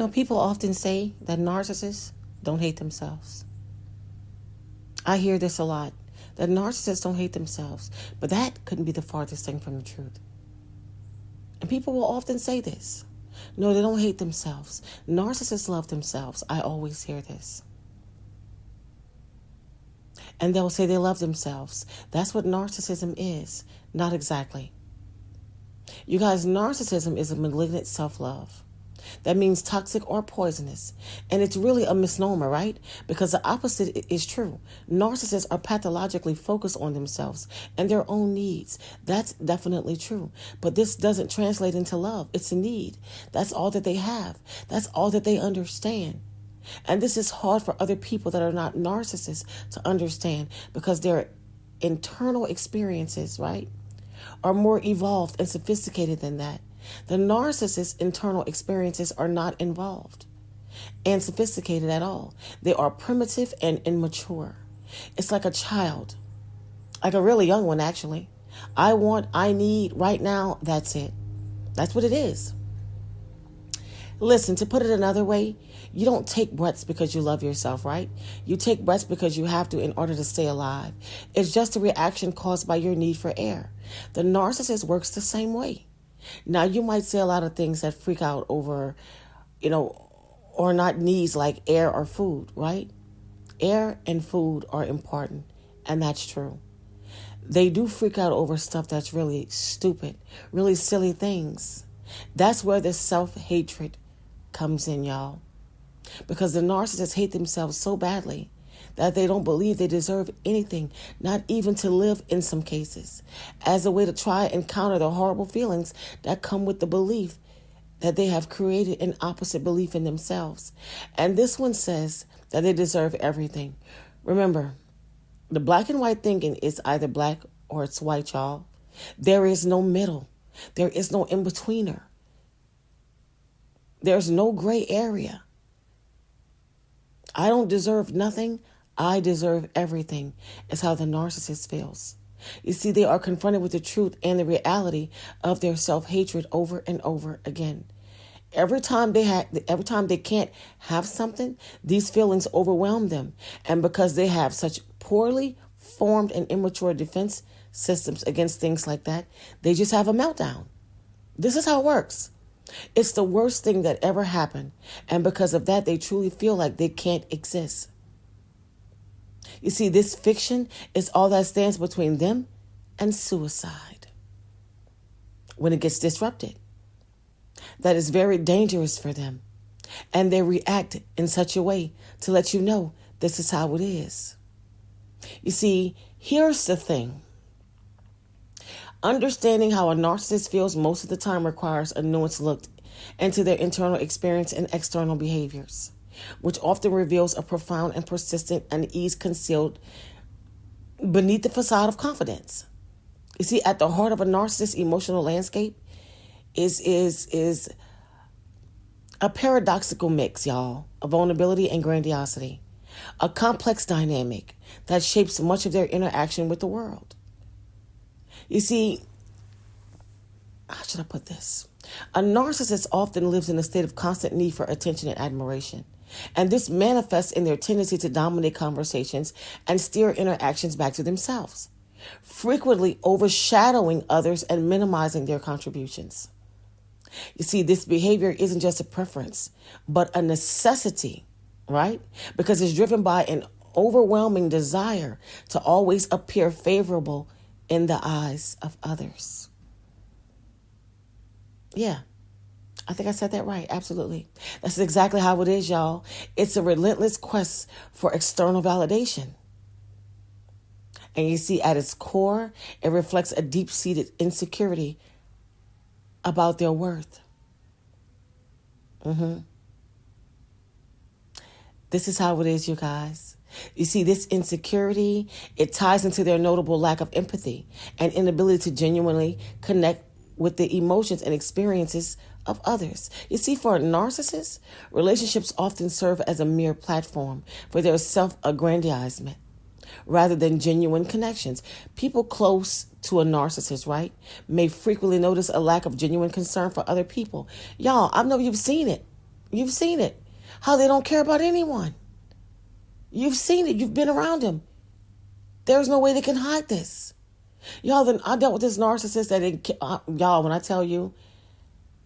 People often say that narcissists don't hate themselves. I hear this a lot, that narcissists don't hate themselves, but that couldn't be the farthest thing from the truth. And people will often say this. No, they don't hate themselves. Narcissists love themselves. I always hear this. And they'll say they love themselves. That's what narcissism is. Not exactly. You guys, narcissism is a malignant self-love. That means toxic or poisonous. And it's really a misnomer, right? Because the opposite is true. Narcissists are pathologically focused on themselves and their own needs. That's definitely true. But this doesn't translate into love. It's a need. That's all that they have. That's all that they understand. And this is hard for other people that are not narcissists to understand because their internal experiences, right, are more evolved and sophisticated than that. The narcissist's internal experiences are not involved and sophisticated at all. They are primitive and immature. It's like a child, like a really young one, actually. I want, I need, right now, that's it. That's what it is. Listen, to put it another way, you don't take breaths because you love yourself, right? You take breaths because you have to in order to stay alive. It's just a reaction caused by your need for air. The narcissist works the same way. Now, you might say a lot of things that freak out over, or not needs like air or food, right? Air and food are important, and that's true. They do freak out over stuff that's really stupid, really silly things. That's where the self-hatred comes in, y'all. Because the narcissists hate themselves so badly that they don't believe they deserve anything, not even to live in some cases, as a way to try and counter the horrible feelings that come with the belief that they have created an opposite belief in themselves. And this one says that they deserve everything. Remember, the black and white thinking is either black or it's white, y'all. There is no middle. There is no in-betweener. There's no gray area. I don't deserve nothing. I deserve everything, is how the narcissist feels. You see, they are confronted with the truth and the reality of their self-hatred over and over again. Every time they can't have something, these feelings overwhelm them. And because they have such poorly formed and immature defense systems against things like that, they just have a meltdown. This is how it works. It's the worst thing that ever happened. And because of that, they truly feel like they can't exist. You see, this fiction is all that stands between them and suicide when it gets disrupted. That is very dangerous for them. And they react in such a way to let you know this is how it is. You see, here's the thing. Understanding how a narcissist feels most of the time requires a nuanced look into their internal experience and external behaviors, which often reveals a profound and persistent unease concealed beneath the facade of confidence. You see, at the heart of a narcissist's emotional landscape is a paradoxical mix, y'all, of vulnerability and grandiosity, a complex dynamic that shapes much of their interaction with the world. You see, how should I put this? A narcissist often lives in a state of constant need for attention and admiration. And this manifests in their tendency to dominate conversations and steer interactions back to themselves, frequently overshadowing others and minimizing their contributions. You see, this behavior isn't just a preference, but a necessity, right? Because it's driven by an overwhelming desire to always appear favorable in the eyes of others. Yeah, I think I said that right. Absolutely. That's exactly how it is, y'all. It's a relentless quest for external validation. And you see, at its core, it reflects a deep-seated insecurity about their worth. This is how it is, you guys. You see, this insecurity, it ties into their notable lack of empathy and inability to genuinely connect with the emotions and experiences of others. You see, for a narcissist, relationships often serve as a mere platform for their self-aggrandizement rather than genuine connections. People close to a narcissist, right, may frequently notice a lack of genuine concern for other people. Y'all, I know you've seen it. You've seen it. How they don't care about anyone. You've seen it. You've been around them. There's no way they can hide this. Y'all, then I dealt with this narcissist that y'all, when I tell you,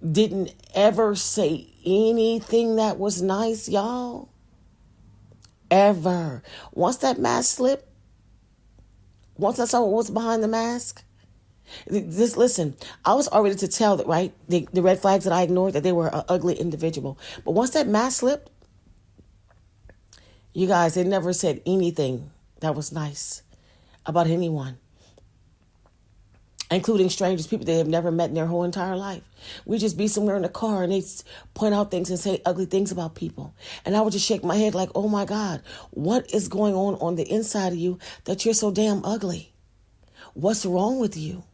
didn't ever say anything that was nice, y'all. Ever. Once that mask slipped, once I saw what was behind the mask, this, listen, I was already to tell that, right? The red flags that I ignored, that they were an ugly individual. But once that mask slipped, you guys, they never said anything that was nice about anyone, including strangers, people they have never met in their whole entire life. We just be somewhere in the car and they point out things and say ugly things about people. And I would just shake my head like, oh my God, what is going on the inside of you that you're so damn ugly? What's wrong with you?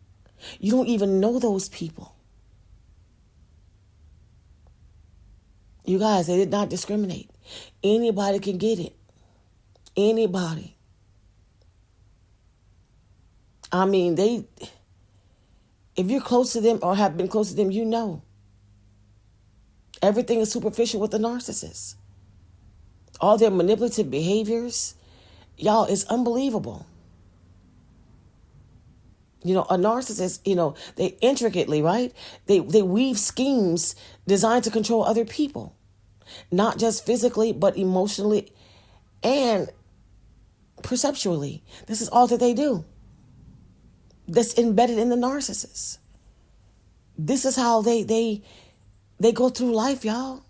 You don't even know those people. You guys, they did not discriminate. Anybody can get it. Anybody. I mean, if you're close to them or have been close to them, you know. Everything is superficial with the narcissist. All their manipulative behaviors, y'all, is unbelievable. You know, a narcissist, you know, they intricately, right? They weave schemes designed to control other people. Not just physically, but emotionally and perceptually. This is all that they do. That's embedded in the narcissist. This is how they go through life, y'all.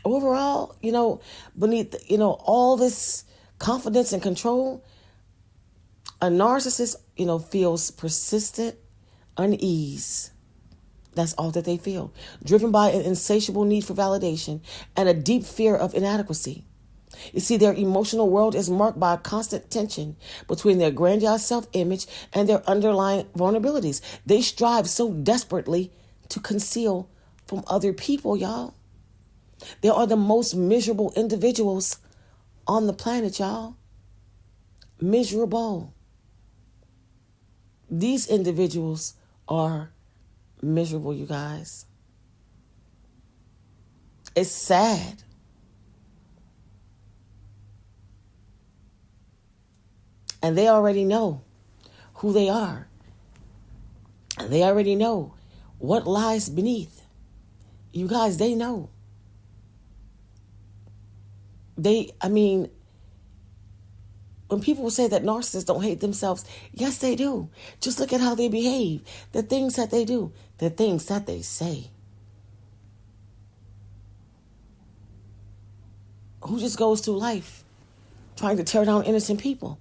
Overall, you know, beneath, you know, all this confidence and control, a narcissist, you know, feels persistent unease. That's all that they feel. Driven by an insatiable need for validation and a deep fear of inadequacy. You see, their emotional world is marked by a constant tension between their grandiose self-image and their underlying vulnerabilities. They strive so desperately to conceal from other people, y'all. They are the most miserable individuals on the planet, y'all. Miserable. These individuals are miserable, you guys. It's sad. And they already know who they are. And they already know what lies beneath. You guys, they know. When people say that narcissists don't hate themselves, yes, they do. Just look at how they behave, the things that they do, the things that they say. Who just goes through life trying to tear down innocent people?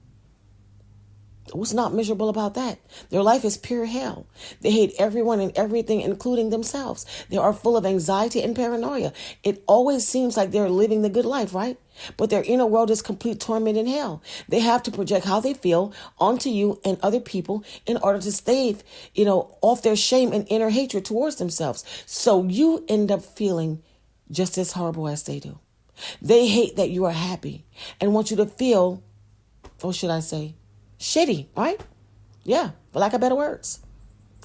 What's not miserable about that? Their life is pure hell. They hate everyone and everything, including themselves. They are full of anxiety and paranoia. It always seems like they're living the good life, right? But their inner world is complete torment and hell. They have to project how they feel onto you and other people in order to stave, off their shame and inner hatred towards themselves. So you end up feeling just as horrible as they do. They hate that you are happy and want you to feel, or should I say, shitty, right? Yeah, for lack of better words.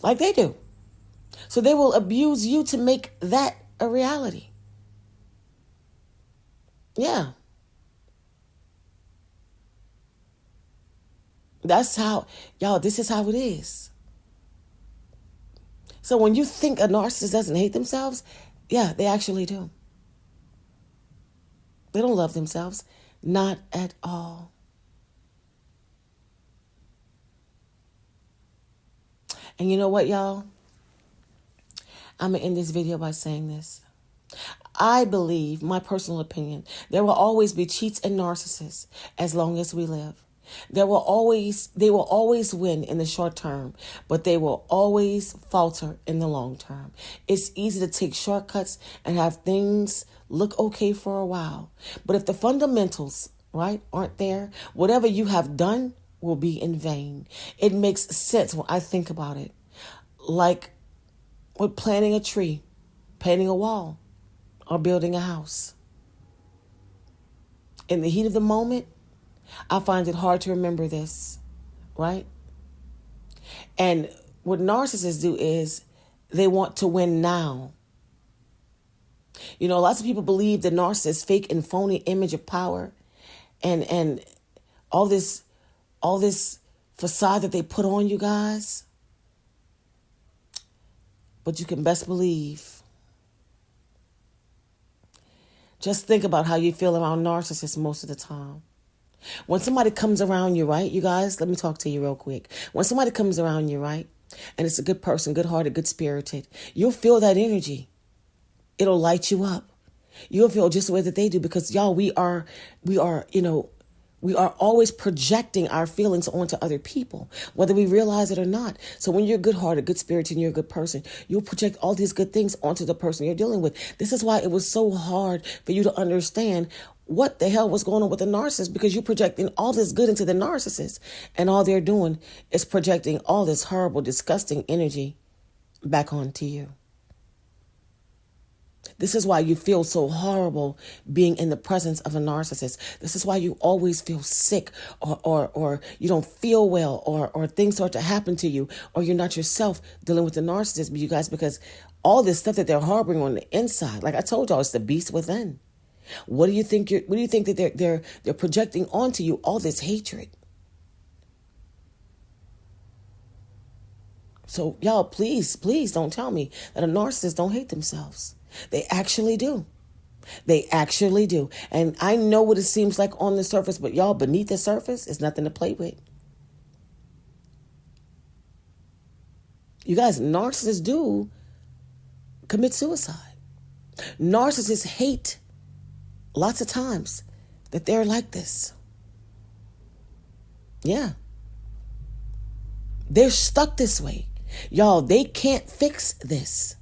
Like they do. So they will abuse you to make that a reality. Yeah. That's how, y'all, this is how it is. So when you think a narcissist doesn't hate themselves, yeah, they actually do. They don't love themselves. Not at all. And you know what, y'all? I'm going to end this video by saying this. I believe, my personal opinion, there will always be cheats and narcissists as long as we live. They will always win in the short term, but they will always falter in the long term. It's easy to take shortcuts and have things look okay for a while. But if the fundamentals, right, aren't there, whatever you have done will be in vain. It makes sense when I think about it. Like with planting a tree, painting a wall, or building a house. In the heat of the moment, I find it hard to remember this, right? And what narcissists do is They want to win now. You know, lots of people believe the narcissist fake and phony image of power and all this facade that they put on you guys. But you can best believe. Just think about how you feel around narcissists most of the time. When somebody comes around you, right, you guys, let me talk to you real quick. When somebody comes around you, right, and it's a good person, good-hearted, good-spirited, you'll feel that energy. It'll light you up. You'll feel just the way that they do because, y'all, we are always projecting our feelings onto other people, whether we realize it or not. So when you're good-hearted, good-spirited, and you're a good person, you'll project all these good things onto the person you're dealing with. This is why it was so hard for you to understand what the hell was going on with the narcissist, because you're projecting all this good into the narcissist, and all they're doing is projecting all this horrible, disgusting energy back onto you. This is why you feel so horrible being in the presence of a narcissist. This is why you always feel sick or you don't feel well or things start to happen to you or you're not yourself dealing with the narcissist, you guys, because all this stuff that they're harboring on the inside, like I told y'all, it's the beast within. What do you think that they're projecting onto you? All this hatred. So y'all, please don't tell me that a narcissist don't hate themselves. They actually do. They actually do. And I know what it seems like on the surface, but y'all, beneath the surface is nothing to play with. You guys, narcissists do commit suicide. Narcissists hate lots of times that they're like this. Yeah. They're stuck this way. Y'all, they can't fix this.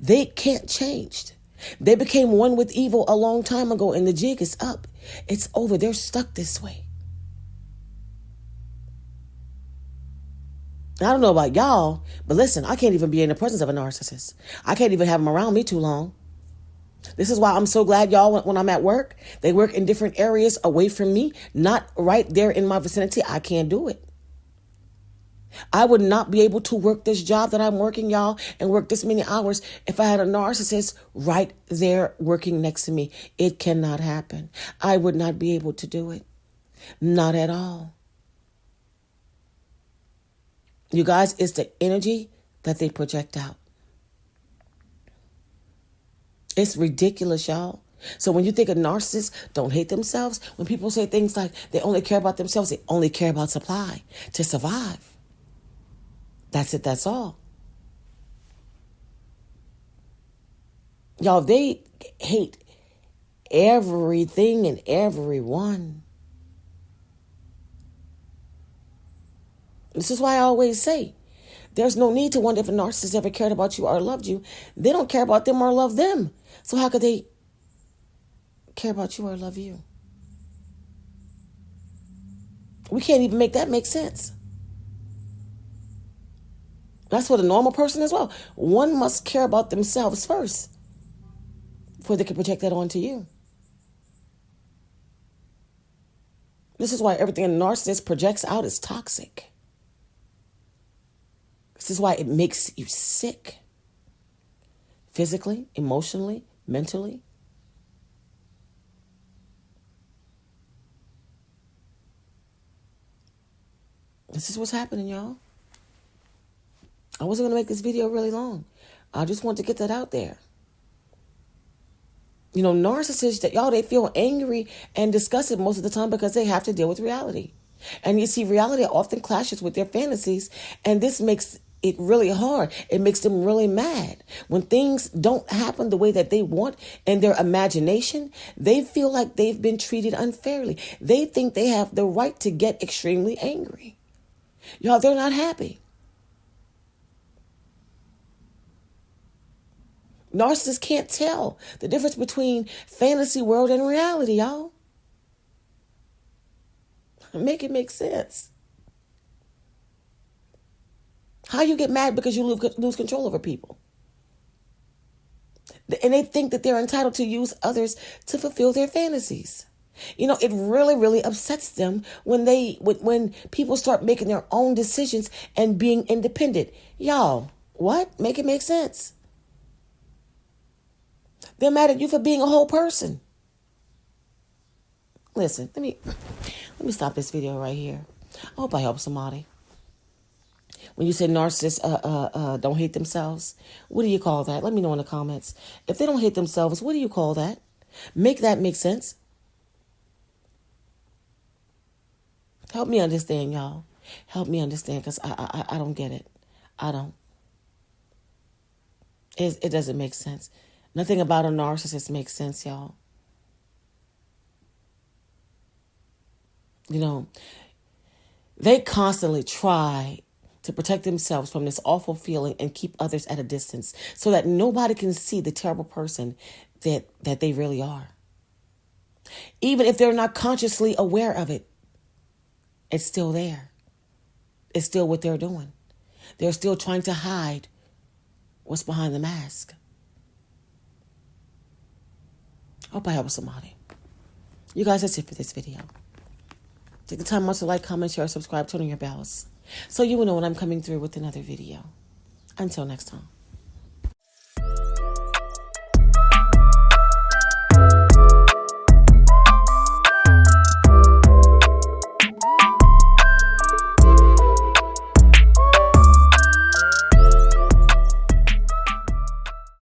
They can't change. They became one with evil a long time ago, and the jig is up. It's over. They're stuck this way. I don't know about y'all, but listen, I can't even be in the presence of a narcissist. I can't even have them around me too long. This is why I'm so glad, y'all, when I'm at work, they work in different areas away from me, not right there in my vicinity. I can't do it. I would not be able to work this job that I'm working, y'all, and work this many hours if I had a narcissist right there working next to me. It cannot happen. I would not be able to do it. Not at all. You guys, it's the energy that they project out. It's ridiculous, y'all. So when you think of narcissists don't hate themselves, when people say things like they only care about themselves, they only care about supply to survive. That's it. That's all. Y'all, they hate everything and everyone. This is why I always say, there's no need to wonder if a narcissist ever cared about you or loved you. They don't care about them or love them. So how could they care about you or love you? We can't even make that make sense. That's for the normal person as well. One must care about themselves first before they can project that onto you. This is why everything a narcissist projects out is toxic. This is why it makes you sick. Physically, emotionally, mentally. This is what's happening, y'all. I wasn't going to make this video really long. I just want to get that out there. You know, narcissists, that y'all, they feel angry and disgusted most of the time because they have to deal with reality. And you see, reality often clashes with their fantasies, and this makes it really hard. It makes them really mad. When things don't happen the way that they want in their imagination, they feel like they've been treated unfairly. They think they have the right to get extremely angry. Y'all, they're not happy. Narcissists can't tell the difference between fantasy world and reality, y'all. Make it make sense. How you get mad because you lose control over people? And they think that they're entitled to use others to fulfill their fantasies. You know, it really, really upsets them when people start making their own decisions and being independent. Y'all, What? Make it make sense. They're mad at you for being a whole person. Listen, let me stop this video right here. I hope I help somebody. When you say narcissists don't hate themselves, what do you call that? Let me know in the comments. If they don't hate themselves, what do you call that? Make that make sense. Help me understand, y'all. Help me understand, because I don't get it. I don't. It doesn't make sense. Nothing about a narcissist makes sense, y'all. You know, they constantly try to protect themselves from this awful feeling and keep others at a distance so that nobody can see the terrible person that they really are. Even if they're not consciously aware of it, it's still there. It's still what they're doing. They're still trying to hide what's behind the mask. Hope I help somebody. You guys, that's it for this video. Take the time out to like, comment, share, subscribe, turn on your bells so you will know when I'm coming through with another video. Until next time.